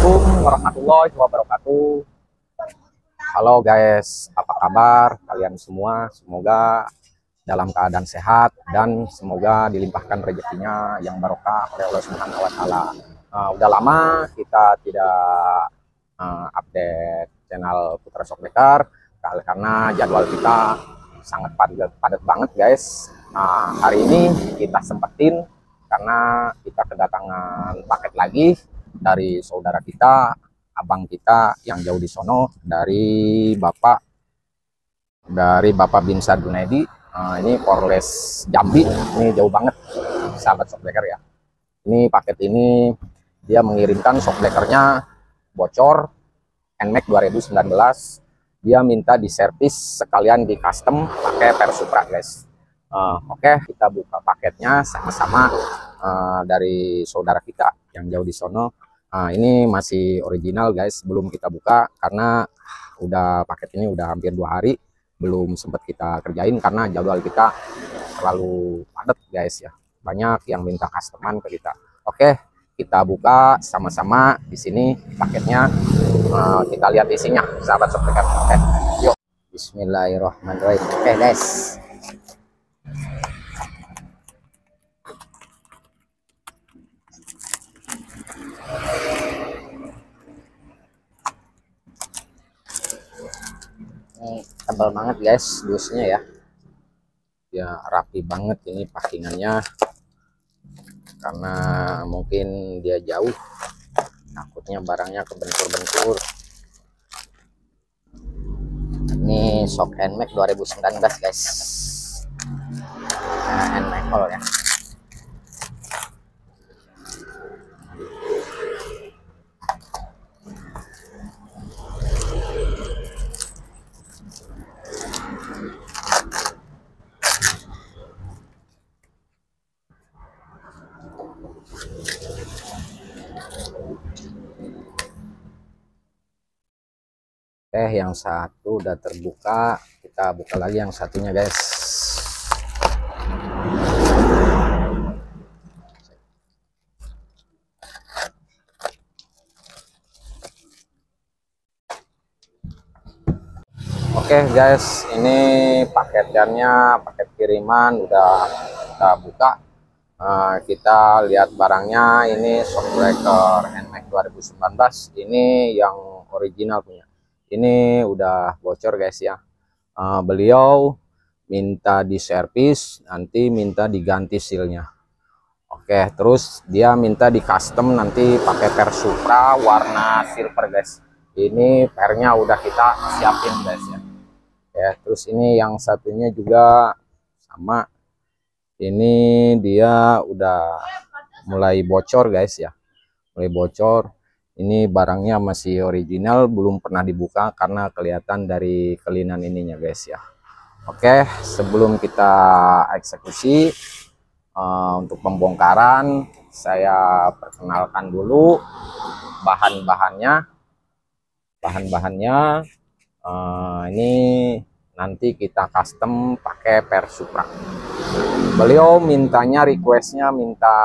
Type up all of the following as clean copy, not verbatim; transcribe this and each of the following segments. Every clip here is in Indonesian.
Assalamualaikum warahmatullahi wabarakatuh. Halo guys, apa kabar kalian semua? Semoga dalam keadaan sehat dan semoga dilimpahkan rezekinya yang barokah oleh Allah Subhanahu wa taala. Udah lama kita tidak update channel Putra Shockbreaker karena jadwal kita sangat padat banget guys. Hari ini kita sempetin karena kita kedatangan paket lagi dari saudara kita, abang kita yang jauh di sono, dari Bapak Binsar Junaidi. Ini Polres Jambi, ini jauh banget sahabat shockbreaker ya. Ini paket ini dia mengirimkan shockbreakernya bocor NMAX 2019. Dia minta diservis sekalian di custom pakai Persupra guys. Oke, kita buka paketnya sama-sama dari saudara kita yang jauh di sono. Ini masih original guys, belum kita buka karena paket ini udah hampir 2 hari belum sempat kita kerjain karena jadwal kita terlalu padat guys ya. Banyak yang minta customan ke kita. Oke, kita buka sama-sama di sini paketnya. Kita lihat isinya sahabat shockbreaker. Oke, yuk. Bismillahirrahmanirrahim. Oke guys. Ini tebal banget guys dusnya ya. Ya rapi banget ini packingannya. Karena mungkin dia jauh, takutnya barangnya kebentur-bentur. Ini shock NMAX 2019 guys. NMAX ya. Yang satu udah terbuka, kita buka lagi yang satunya guys. Oke guys, ini paketannya, paket kiriman udah kita buka. Kita lihat barangnya. Ini shockbreaker NMAX 2019, ini yang original punya. Ini udah bocor guys ya. Beliau minta diservis, nanti minta diganti sealnya. Oke, terus dia minta di custom nanti pakai Persupra warna silver guys. Ini pernya udah kita siapin guys ya. Ya, terus ini yang satunya juga sama. Ini dia udah mulai bocor guys ya. Mulai bocor. Ini barangnya masih original, belum pernah dibuka karena kelihatan dari kelinan ininya guys ya. Oke, sebelum kita eksekusi untuk pembongkaran, saya perkenalkan dulu bahan-bahannya. Ini nanti kita custom pakai Persupra. Beliau mintanya, requestnya minta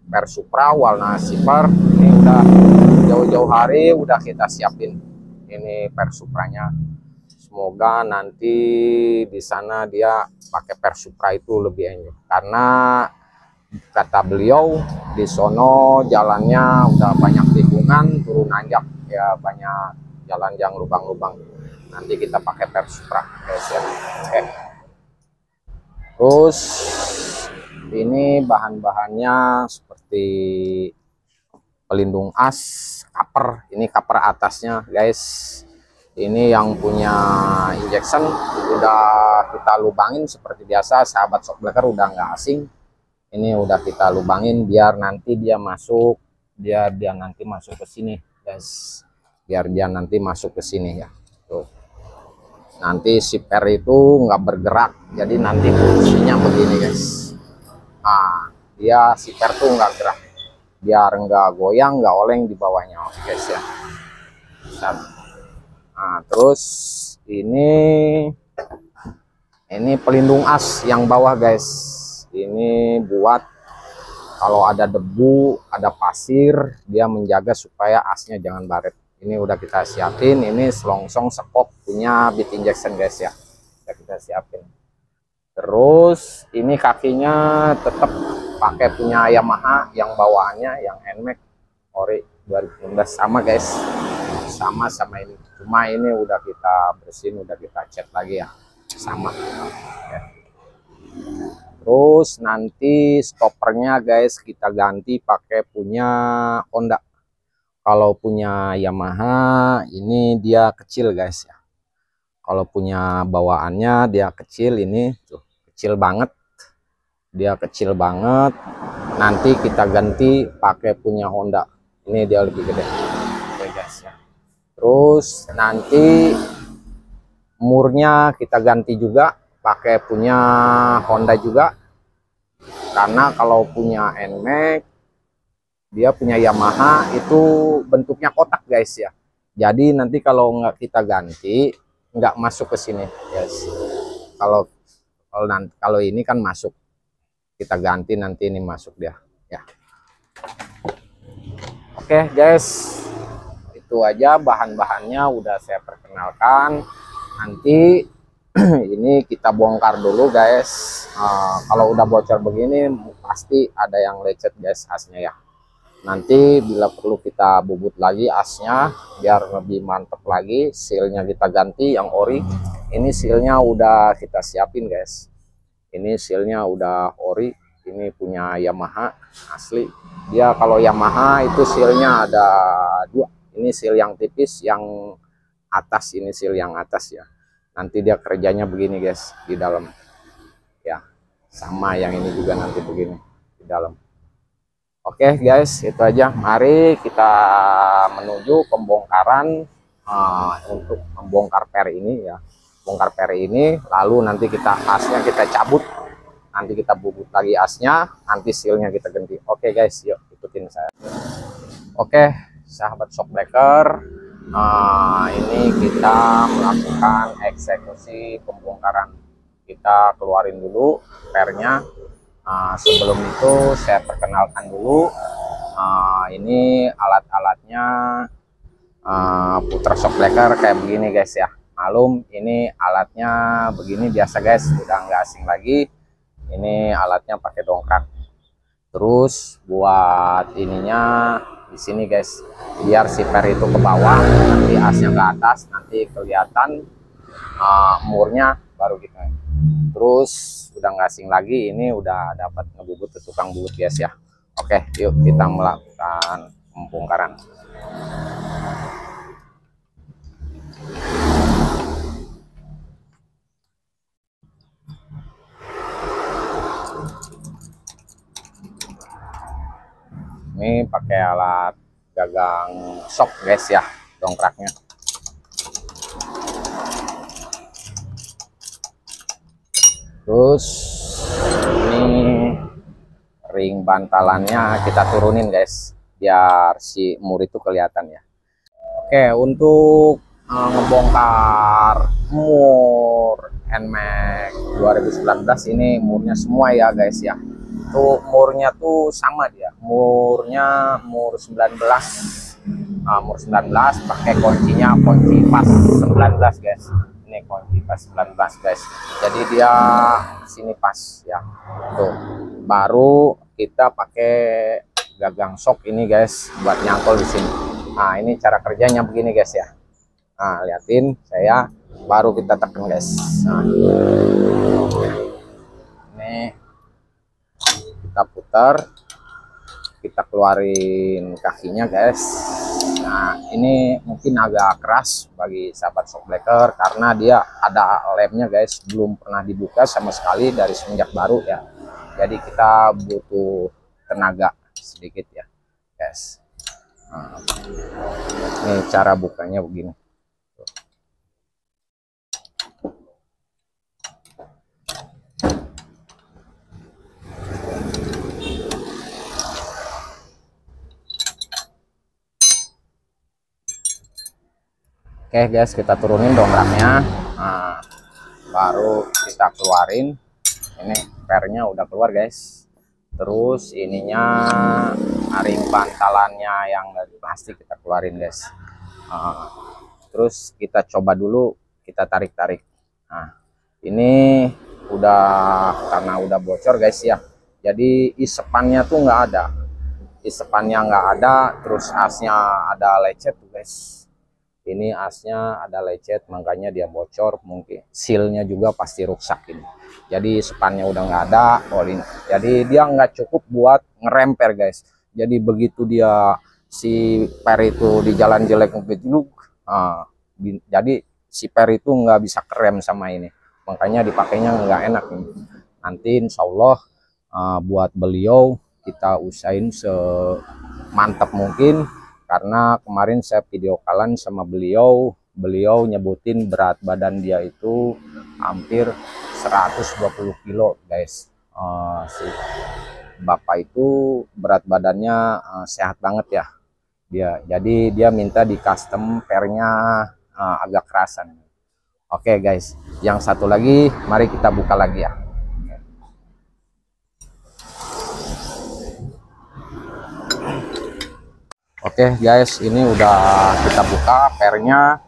Persupra warna silver. Ini udah jauh-jauh hari udah kita siapin ini Persupranya. Semoga nanti di sana dia pakai Persupra itu lebih enak karena kata beliau di sono jalannya udah banyak tikungan, turun nanjak ya, banyak jalan yang lubang-lubang. Nanti kita pakai Persupra guys ya. Oke. Terus ini bahan-bahannya seperti pelindung as, cover. Ini cover atasnya guys. Ini yang punya injection udah kita lubangin seperti biasa, sahabat shockbreaker udah nggak asing. Ini udah kita lubangin biar nanti dia masuk, dia nanti masuk ke sini guys. Biar dia nanti masuk ke sini ya. Tuh. Nanti si per itu nggak bergerak, jadi nanti fungsinya begini guys. Nah, dia si per tuh nggak gerak, biar nggak goyang, nggak oleng di bawahnya. Oke guys ya. Nah, terus ini pelindung as yang bawah guys. Ini buat Kalau ada debu, ada pasir, dia menjaga supaya asnya jangan baret. Ini udah kita siapin, ini selongsong sekop punya bit injection guys ya. Udah kita siapin. Terus ini kakinya tetap pakai punya Yamaha yang bawaannya yang NMAX ori 2016 sama guys. Sama ini. Cuma ini udah kita bersihin, udah kita cat lagi ya. Sama. Ya. Terus nanti stoppernya guys kita ganti pakai punya Honda. Kalau punya Yamaha ini dia kecil guys ya. Kalau punya bawaannya dia kecil, ini tuh kecil banget. Dia kecil banget. Nanti kita ganti pakai punya Honda. Ini dia lebih gede. Oke guys ya. Terus nanti murnya kita ganti juga pakai punya Honda juga. Karena kalau punya NMAX dia punya Yamaha itu bentuknya kotak guys ya. Jadi nanti kalau nggak kita ganti nggak masuk ke sini guys. Kalau ini kan masuk, kita ganti nanti ini masuk dia ya. Oke guys, itu aja bahan-bahannya udah saya perkenalkan. Nanti ini kita bongkar dulu guys. Kalau udah bocor begini pasti ada yang lecet guys asnya ya. Nanti bila perlu kita bubut lagi asnya biar lebih mantep lagi. Sealnya kita ganti yang ori. Ini sealnya udah kita siapin guys. Ini sealnya udah ori. Ini punya Yamaha asli. Dia kalau Yamaha itu sealnya ada dua. Ini seal yang tipis, yang atas ini seal yang atas ya. Nanti dia kerjanya begini guys di dalam. Ya, sama yang ini juga nanti begini di dalam. Oke guys, itu aja. Mari kita menuju pembongkaran untuk membongkar per ini ya. Bongkar per ini, lalu nanti kita asnya kita cabut. Nanti kita bubut lagi asnya, nanti sealnya kita ganti. Oke guys, yuk ikutin saya. Oke, sahabat shockbreaker, ini kita melakukan eksekusi pembongkaran. Kita keluarin dulu pernya. Sebelum itu saya perkenalkan dulu, ini alat-alatnya puter shockbreaker kayak begini guys ya. Malum ini alatnya begini biasa guys, udah nggak asing lagi. Ini alatnya pakai dongkrak. Terus buat ininya di sini guys, biar si per itu ke bawah, nanti asnya ke atas, nanti kelihatan murnya baru gitu. Terus udah nggak asing lagi, ini udah dapat ngebubut ke tukang bubut guys ya. Oke, yuk kita melakukan pembongkaran. Ini pakai alat gagang shock guys ya, dongkraknya. Terus ini ring bantalannya kita turunin guys, biar si mur itu kelihatan ya. Oke, untuk ngebongkar mur NMAX 2019 ini murnya semua ya guys ya. Tuh murnya tuh sama dia, murnya mur 19, mur 19 pakai kuncinya kunci pas 19 guys. Ini kunci pas 19 guys, jadi dia sini pas ya. Tuh baru kita pakai gagang shock ini guys buat nyantol di sini. Nah ini cara kerjanya begini guys ya. Nah liatin saya, baru kita tekan guys. Nah, ini kita putar, kita keluarin kakinya guys. Nah ini mungkin agak keras bagi sahabat shockbreaker karena dia ada lemnya guys, belum pernah dibuka sama sekali dari semenjak baru ya. Jadi kita butuh tenaga sedikit ya guys. Nah, ini cara bukanya begini. Oke guys, kita turunin dongkraknya. Nah, baru kita keluarin. Ini pernya udah keluar guys. Terus ininya ring bantalannya yang dari plastik kita keluarin guys. Terus kita coba dulu, kita tarik-tarik. Nah ini udah, karena udah bocor guys ya, jadi isepannya tuh nggak ada, terus asnya ada lecet tuh guys. Ini asnya ada lecet, makanya dia bocor. Mungkin sealnya juga pasti rusak ini. Jadi sepannya udah nggak ada, jadi dia nggak cukup buat ngeremper guys. Jadi begitu dia si per itu di jalan jelek dulu, jadi si per itu nggak bisa kerem sama ini, makanya dipakainya nggak enak nih. Nanti insya Allah buat beliau kita usahain semantap mungkin, karena kemarin saya video callan sama beliau nyebutin berat badan dia itu hampir 120 kilo guys. Si bapak itu berat badannya sehat banget ya dia, jadi dia minta di custom pernya agak kerasan. Oke guys, yang satu lagi mari kita buka lagi ya. Oke guys, ini udah kita buka pernya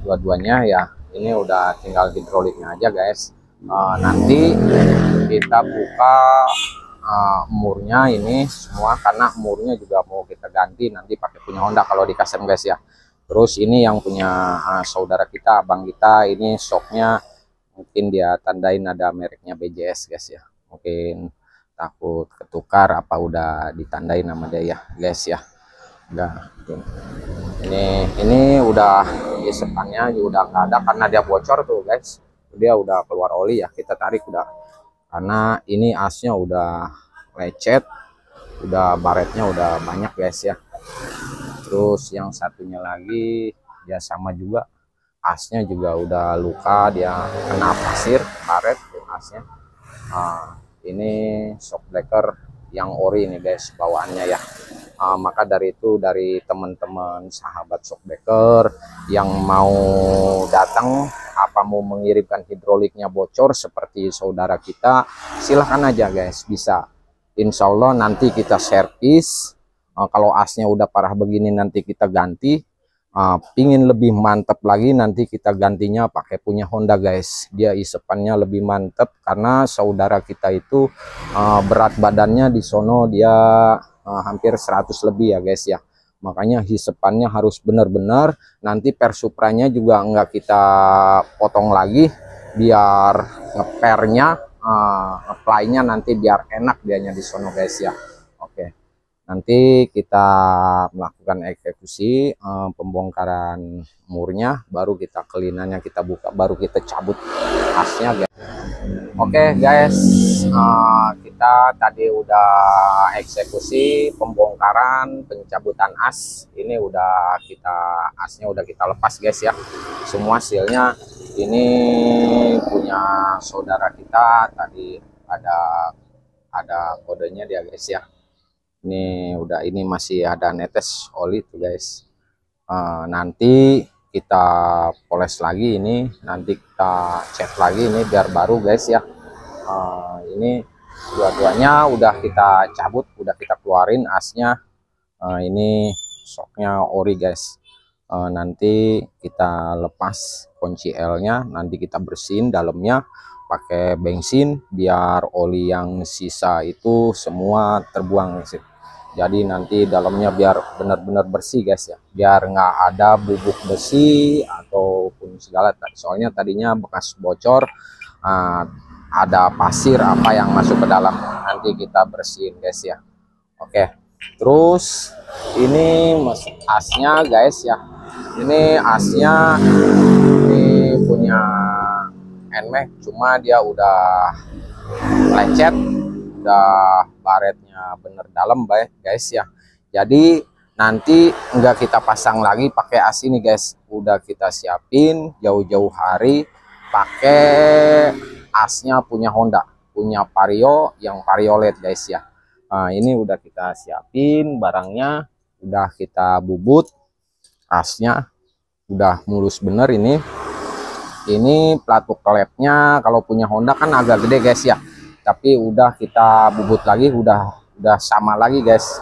dua-duanya ya. Ini udah tinggal hidroliknya aja guys. Nanti kita buka murnya ini semua, karena murnya juga mau kita ganti nanti pakai punya Honda kalau di custom guys ya. Terus ini yang punya saudara kita, abang kita, ini shocknya mungkin dia tandain ada mereknya BJS guys ya. Mungkin takut ketukar apa udah ditandain nama dia ya guys ya. Udah ini udah di sepannya udah nggak ada karena dia bocor tuh guys. Dia udah keluar oli ya, kita tarik udah, karena ini asnya udah lecet, udah baretnya udah banyak guys ya. Terus yang satunya lagi ya sama juga, asnya juga udah luka, dia kena pasir baret tuh asnya. Ini shock breaker yang ori nih guys bawaannya ya. Maka dari itu, dari teman-teman sahabat shock breaker yang mau datang apa mau mengirimkan hidroliknya bocor seperti saudara kita, silahkan aja guys, bisa. Insya Allah nanti kita servis. Kalau asnya udah parah begini nanti kita ganti. Pingin lebih mantap lagi nanti kita gantinya pakai punya Honda guys. Dia isepannya lebih mantap karena saudara kita itu berat badannya di sono dia hampir 100 lebih ya guys ya. Makanya hisepannya harus benar-benar. Nanti per supranya juga enggak kita potong lagi, biar ngepernya ngeplaynya nanti biar enak dianya di sono guys ya. Oke. Nanti kita melakukan eksekusi pembongkaran murnya, baru kita kelinannya kita buka, baru kita cabut asnya guys. Oke guys, kita tadi udah eksekusi pembongkaran pencabutan as. Ini udah asnya udah kita lepas guys ya. Semua sealnya ini punya saudara kita, tadi ada kodenya dia guys ya. Ini udah, ini masih ada netes oli tuh guys. Nanti kita poles lagi, ini nanti kita cat lagi ini biar baru guys ya. Ini dua-duanya udah kita cabut, udah kita keluarin asnya. Ini shocknya ori guys. Nanti kita lepas kunci L-nya, nanti kita bersihin dalamnya pakai bensin biar oli yang sisa itu semua terbuang guys. Jadi nanti dalamnya biar benar-benar bersih guys ya, biar nggak ada bubuk besi ataupun segala. Soalnya tadinya bekas bocor, ada pasir apa yang masuk ke dalam, nanti kita bersihin guys ya. Oke, terus ini asnya guys ya. Ini asnya ini punya NMAX, cuma dia udah lecet, udah baretnya bener dalam baik guys ya. Jadi nanti enggak kita pasang lagi pakai as ini guys, udah kita siapin jauh-jauh hari pakai asnya punya Honda, punya Vario yang Variolet guys ya. Ini udah kita siapin barangnya, udah kita bubut, asnya udah mulus bener. Ini pelatuk klepnya kalau punya Honda kan agak gede guys ya, tapi udah kita bubut lagi, udah sama lagi guys,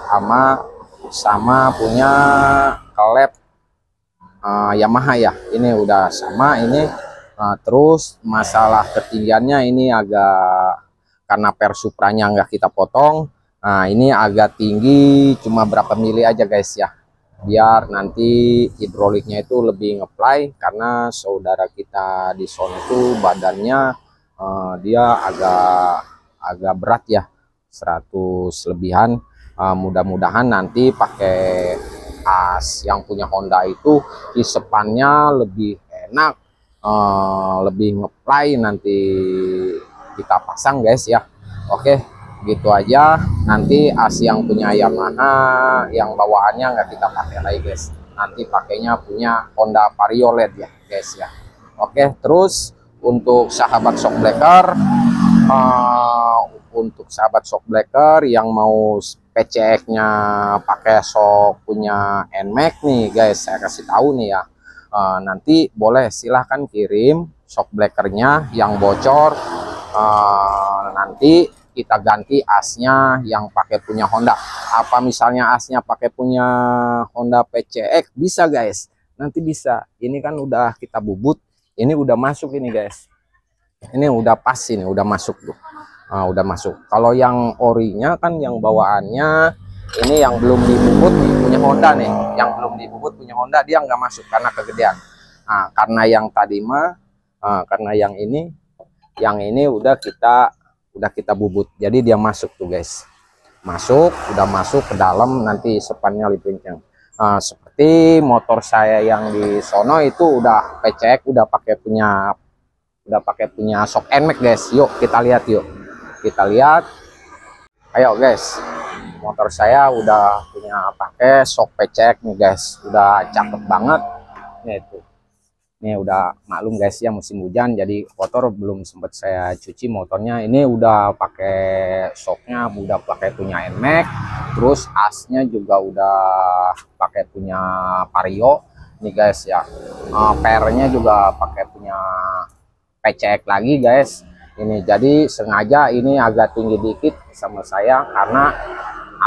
sama punya klep Yamaha ya. Ini udah sama ini. Terus masalah ketinggiannya ini agak, karena per supranya nggak kita potong, nah ini agak tinggi, cuma berapa mili aja guys ya, biar nanti hidroliknya itu lebih ngeplay, karena saudara kita di sono itu badannya dia agak berat ya, 100 lebihan. Mudah-mudahan nanti pakai as yang punya Honda itu hisepannya lebih enak, lebih ngeplay nanti kita pasang guys ya. Oke, gitu aja. Nanti as yang punya Yamaha yang bawaannya nggak kita pakai lagi guys, nanti pakainya punya Honda Vario LED ya guys ya. Oke, terus untuk sahabat shockbreaker, yang mau PCX-nya pakai shock punya NMAX nih guys, saya kasih tahu nih ya. Nanti boleh silahkan kirim shockbreakernya yang bocor, nanti kita ganti asnya yang pakai punya Honda. Apa misalnya asnya pakai punya Honda PCX, bisa guys, nanti bisa. Ini kan udah kita bubut, ini udah masuk ini guys, ini udah pas, ini udah masuk tuh. Udah masuk. Kalau yang orinya kan yang bawaannya ini yang belum dibubut nih, punya Honda nih, yang belum dibubut punya Honda, dia nggak masuk karena kegedean. Karena yang tadi mah, karena yang ini udah kita bubut, jadi dia masuk tuh guys, udah masuk ke dalam, nanti sepannya lebih kencang. Seperti motor saya yang di sono itu udah PCX, udah pakai punya shock NMAX guys. Yuk kita lihat, ayo guys, motor saya udah punya pakai shock PCX nih guys, udah cakep banget nih tuh. Ini udah maklum guys ya, musim hujan jadi kotor, belum sempat saya cuci motornya. Ini udah pakai shocknya, udah pakai punya NMAX, terus asnya juga udah pakai punya Vario nih guys ya. Pernya juga pakai punya PCX lagi guys. Ini jadi sengaja ini agak tinggi dikit sama saya, karena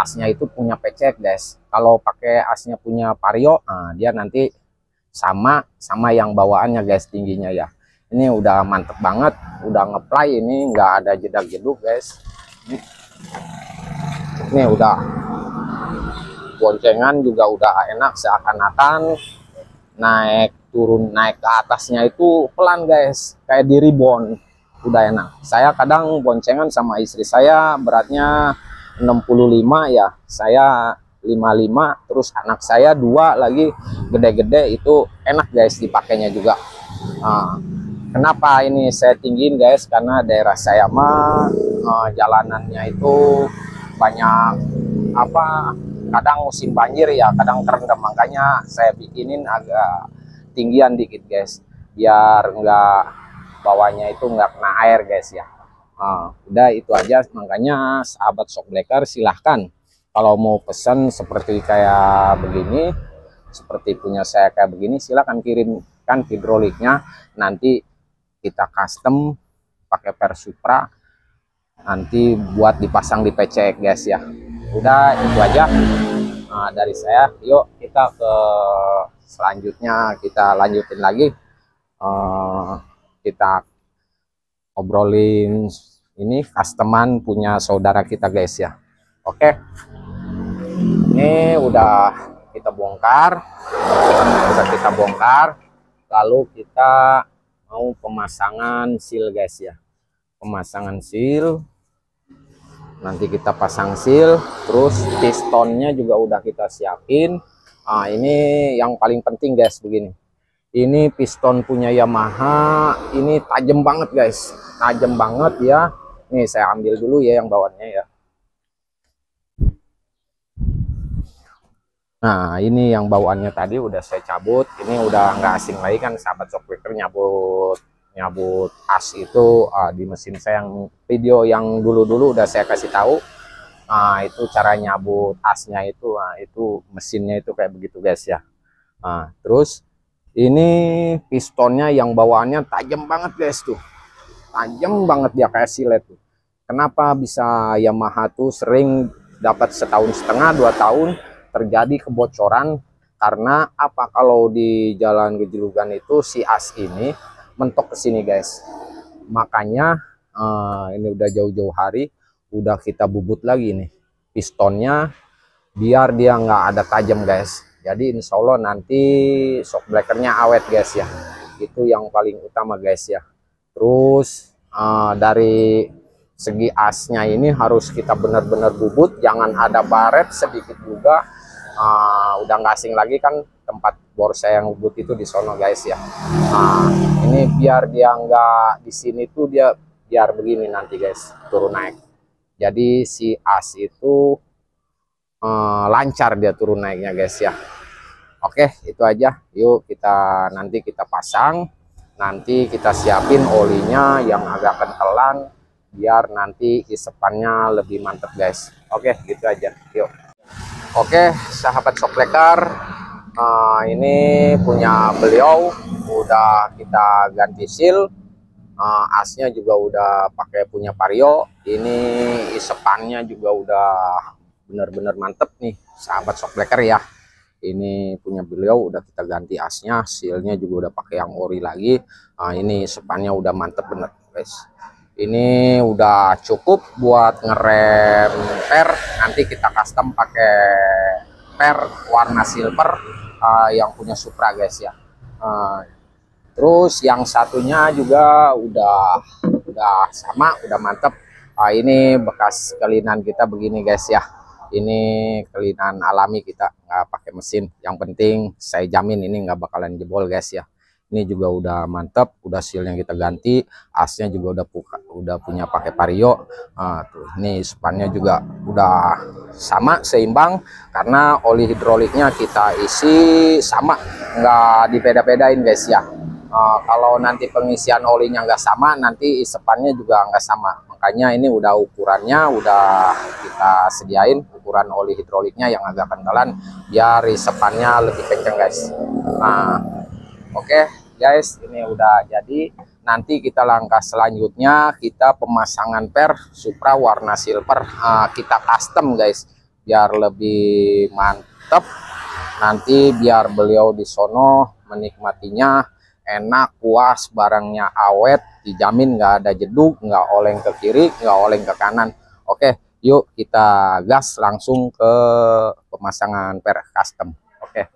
asnya itu punya PCX guys. Kalau pakai asnya punya Vario, dia nanti sama yang bawaannya guys, tingginya ya. Ini udah mantep banget, udah ngeplay, ini nggak ada jedak-jeduk guys. Ini udah boncengan juga udah enak, seakan-akan naik turun naik ke atasnya itu pelan guys, kayak di rebound, udah enak. Saya kadang boncengan sama istri saya beratnya 65 ya, saya 55, terus anak saya 2 lagi gede-gede, itu enak guys dipakainya juga. Kenapa ini saya tinggiin guys, karena daerah saya mah jalanannya itu banyak kadang musim banjir ya, kadang kerendam, makanya saya bikinin agak tinggian dikit guys, biar nggak bawahnya itu nggak kena air guys ya. Udah itu aja, makanya sahabat shockbreaker silahkan kalau mau pesan seperti kayak begini, seperti punya saya kayak begini, silahkan kirimkan hidroliknya, nanti kita custom pakai per Supra, nanti buat dipasang di PCX guys ya. Udah itu aja dari saya. Yuk kita ke selanjutnya, kita lanjutin lagi, kita obrolin ini customan punya saudara kita guys ya. Oke, ini udah kita bongkar, lalu kita mau pemasangan seal guys ya, pemasangan seal. Nanti kita pasang seal, terus pistonnya juga udah kita siapin. Ini yang paling penting guys, begini, ini piston punya Yamaha, ini tajam banget guys, tajam banget ya. Nih saya ambil dulu ya yang bawaannya ya. Nah ini yang bawaannya tadi udah saya cabut, ini udah nggak asing lagi kan sahabat shockbreaker, nyabut as itu di mesin saya. Yang video yang dulu udah saya kasih tahu, itu cara nyabut asnya itu, itu mesinnya itu kayak begitu guys ya. Terus ini pistonnya yang bawaannya tajam banget guys tuh, tajam banget dia kayak silet tuh. Kenapa bisa Yamaha tuh sering dapat setahun setengah 2 tahun terjadi kebocoran? Karena apa, kalau di Jalan Gejelugan itu si as ini mentok ke sini guys. Makanya ini udah jauh-jauh hari udah kita bubut lagi nih pistonnya biar dia nggak ada tajam guys. Jadi insya Allah nanti shock breakernya awet guys ya, itu yang paling utama guys ya. Terus dari segi asnya ini harus kita benar-benar bubut, jangan ada baret sedikit juga. Udah nggak asing lagi kan tempat bor saya yang bubut itu di sono guys ya. Ini biar dia nggak di sini tuh, dia biar begini nanti guys, turun naik. Jadi si as itu lancar dia turun naiknya guys ya. Oke, itu aja. Yuk nanti kita pasang, nanti kita siapin olinya yang agak kentalan biar nanti hisepannya lebih mantep guys. Oke, gitu aja. Yuk. Oke, sahabat shock breaker, ini punya beliau udah kita ganti seal, asnya juga udah pakai punya Vario. Ini hisepannya juga udah benar-benar mantep nih sahabat shock breaker ya. Ini punya beliau udah kita ganti asnya, sealnya juga udah pakai yang ori lagi. Ini hisepannya udah mantep bener guys. Ini udah cukup buat ngerem per. Nanti kita custom pakai per warna silver yang punya Supra guys ya. Terus yang satunya juga udah sama, udah mantep. Ini bekas kelinan kita begini guys ya. Ini kelinan alami, kita nggak pakai mesin. Yang penting saya jamin ini nggak bakalan jebol guys ya. Ini juga udah mantep, udah sealnya kita ganti, asnya juga udah punya pakai Vario. Tuh, ini spannya juga udah sama, seimbang, karena oli hidroliknya kita isi sama, nggak dibeda-bedain guys ya. Kalau nanti pengisian olinya nggak sama, nanti isepannya juga nggak sama. Makanya ini udah ukurannya udah kita sediain, ukuran oli hidroliknya yang agak kentalan biar isepannya lebih kenceng guys. Oke guys, ini udah jadi. Nanti kita langkah selanjutnya kita pemasangan per Supra warna silver, kita custom guys biar lebih mantep. Nanti biar beliau di sono menikmatinya enak, puas, barangnya awet, dijamin nggak ada jeduk, nggak oleng ke kiri, nggak oleng ke kanan. Oke, yuk kita gas langsung ke pemasangan per custom. Oke.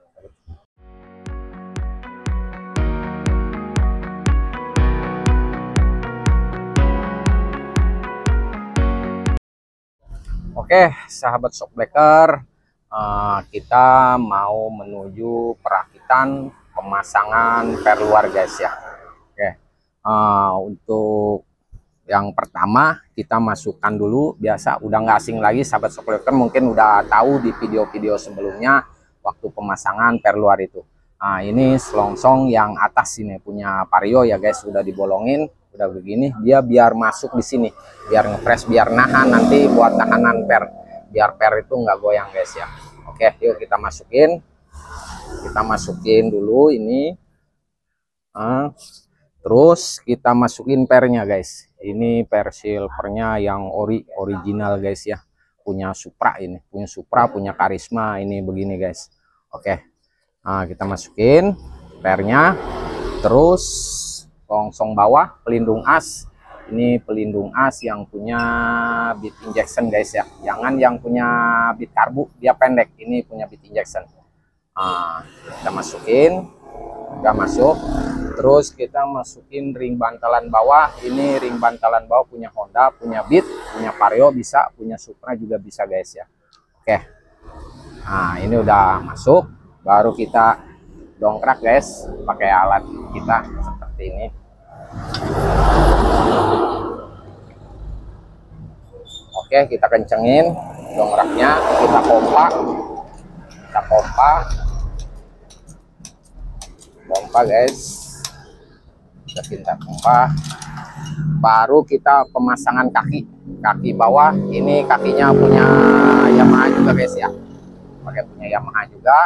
Oke, sahabat shock breaker, kita mau menuju perakitan pemasangan per luar guys ya. Oke, untuk yang pertama kita masukkan dulu, biasa udah nggak asing lagi sahabat shock breaker, mungkin udah tahu di video-video sebelumnya waktu pemasangan per luar itu. Ini selongsong yang atas ini punya Vario ya guys, udah dibolongin, udah begini, dia biar masuk di sini, biar ngepres, biar nahan nanti buat tahanan per, biar per itu nggak goyang guys ya. Oke, yuk kita masukin dulu ini. Terus kita masukin pernya guys. Ini per silvernya yang original guys ya, punya Supra. Ini punya Supra, punya Karisma, ini begini guys. Oke, kita masukin pernya. Terus longsong bawah pelindung as, ini pelindung as yang punya bit injection guys ya, jangan yang punya bit karbu, dia pendek, ini punya bit injection. Kita masukin, udah masuk. Terus kita masukin ring bantalan bawah, ini ring bantalan bawah punya Honda, punya Beat, punya Vario bisa, punya Supra juga bisa guys ya. Oke, ini udah masuk, baru kita dongkrak guys pakai alat kita seperti ini. Oke, kita kencengin dongkraknya, kita pompa guys, kita pompa. Baru kita pemasangan kaki bawah, ini kakinya punya Yamaha juga guys ya, pakai punya Yamaha juga.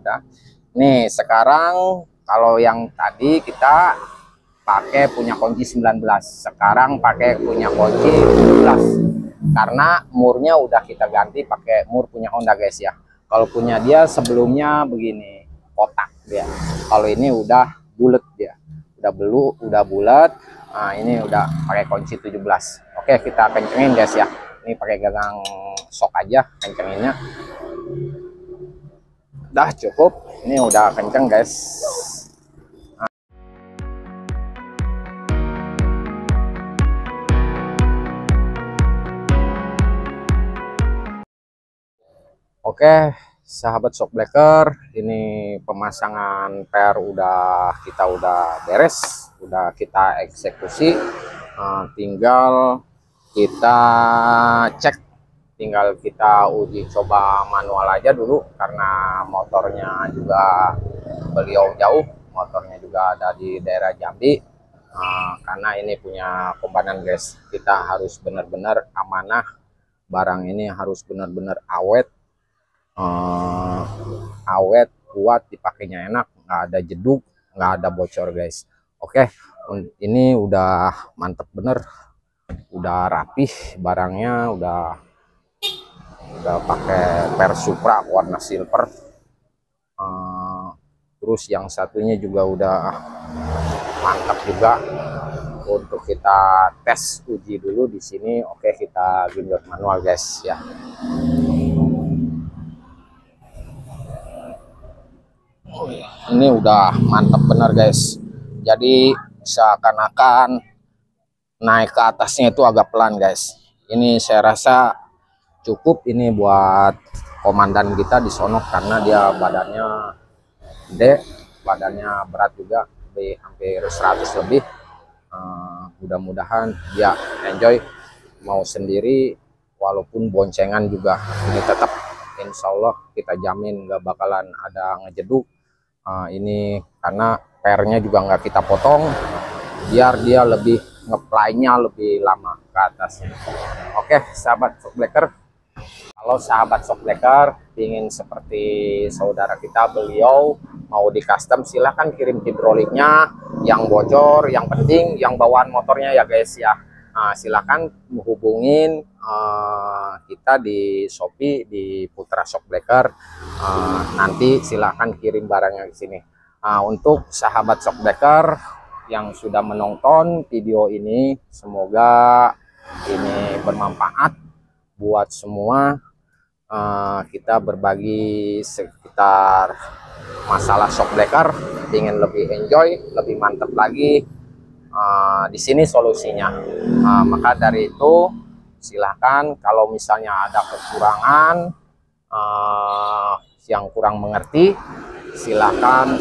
Udah nih, sekarang kalau yang tadi kita pakai punya kunci 19, sekarang pakai punya kunci 17 karena murnya udah kita ganti pakai mur punya Honda guys ya. Kalau punya dia sebelumnya begini kotak dia, kalau ini udah bulat dia, udah bulat. Nah ini udah pakai kunci 17. Oke, kita kencengin guys ya. Ini pakai gagang sok aja kencenginnya. Udah cukup, ini udah kenceng guys. Oke, sahabat shockbreaker, ini pemasangan per kita udah beres, udah kita eksekusi. Tinggal kita cek, tinggal kita uji coba manual aja dulu karena motornya juga beliau jauh, motornya juga ada di daerah Jambi. Karena ini punya kompanan guys, kita harus benar-benar amanah, barang ini harus benar-benar awet, kuat, dipakainya enak, nggak ada jeduk, nggak ada bocor guys. Oke, ini udah mantep bener, udah rapih barangnya, udah pakai per Supra warna silver. Terus yang satunya juga udah mantap juga. Untuk kita tes uji dulu di sini. Oke, kita genjot manual guys ya. Ini udah mantap bener guys, jadi seakan-akan naik ke atasnya itu agak pelan guys. Ini saya rasa cukup ini buat komandan kita di sono karena dia badannya gede, badannya berat juga, hampir 100 lebih. Mudah-mudahan dia enjoy, mau sendiri walaupun boncengan juga ini tetap insya Allah kita jamin gak bakalan ada ngejeduk. Ini karena pernya juga nggak kita potong biar dia lebih ngeplaynya lebih lama ke atasnya. Oke sahabat shockbreaker, kalau sahabat shockbreaker ingin seperti saudara kita beliau mau di custom, silahkan kirim hidroliknya yang bocor, yang penting yang bawaan motornya ya guys ya. Silahkan menghubungin kita di Shopee di Putra Shockbreaker. Nanti silahkan kirim barangnya di sini. Untuk sahabat shockbreaker yang sudah menonton video ini, semoga ini bermanfaat buat semua. Kita berbagi sekitar masalah shockbreaker, ingin lebih enjoy, lebih mantap lagi. Di sini solusinya. Maka dari itu silahkan kalau misalnya ada kekurangan, yang kurang mengerti, silahkan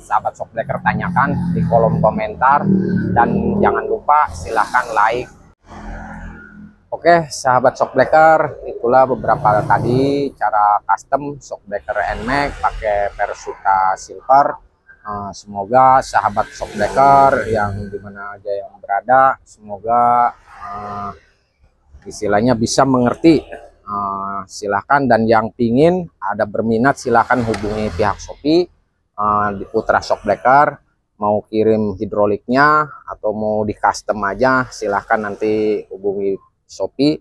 sahabat shockbreaker tanyakan di kolom komentar, dan jangan lupa silahkan like. Oke sahabat shockbreaker, itulah beberapa tadi cara custom shockbreaker NMAX pakai Persuka Silver. Semoga sahabat shockbreaker yang dimana aja yang berada, semoga istilahnya bisa mengerti. Silahkan, dan yang pingin ada berminat silahkan hubungi pihak Shopee di Putra Shockbreaker, mau kirim hidroliknya atau mau di custom aja silahkan nanti hubungi Shopee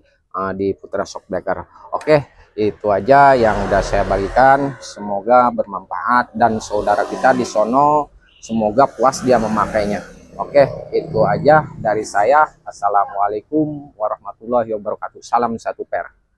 di Putra Shockbreaker. Oke, itu aja yang udah saya bagikan, semoga bermanfaat dan saudara kita di sono semoga puas dia memakainya. Oke, itu aja dari saya. Assalamualaikum warahmatullahi wabarakatuh. Salam satu per.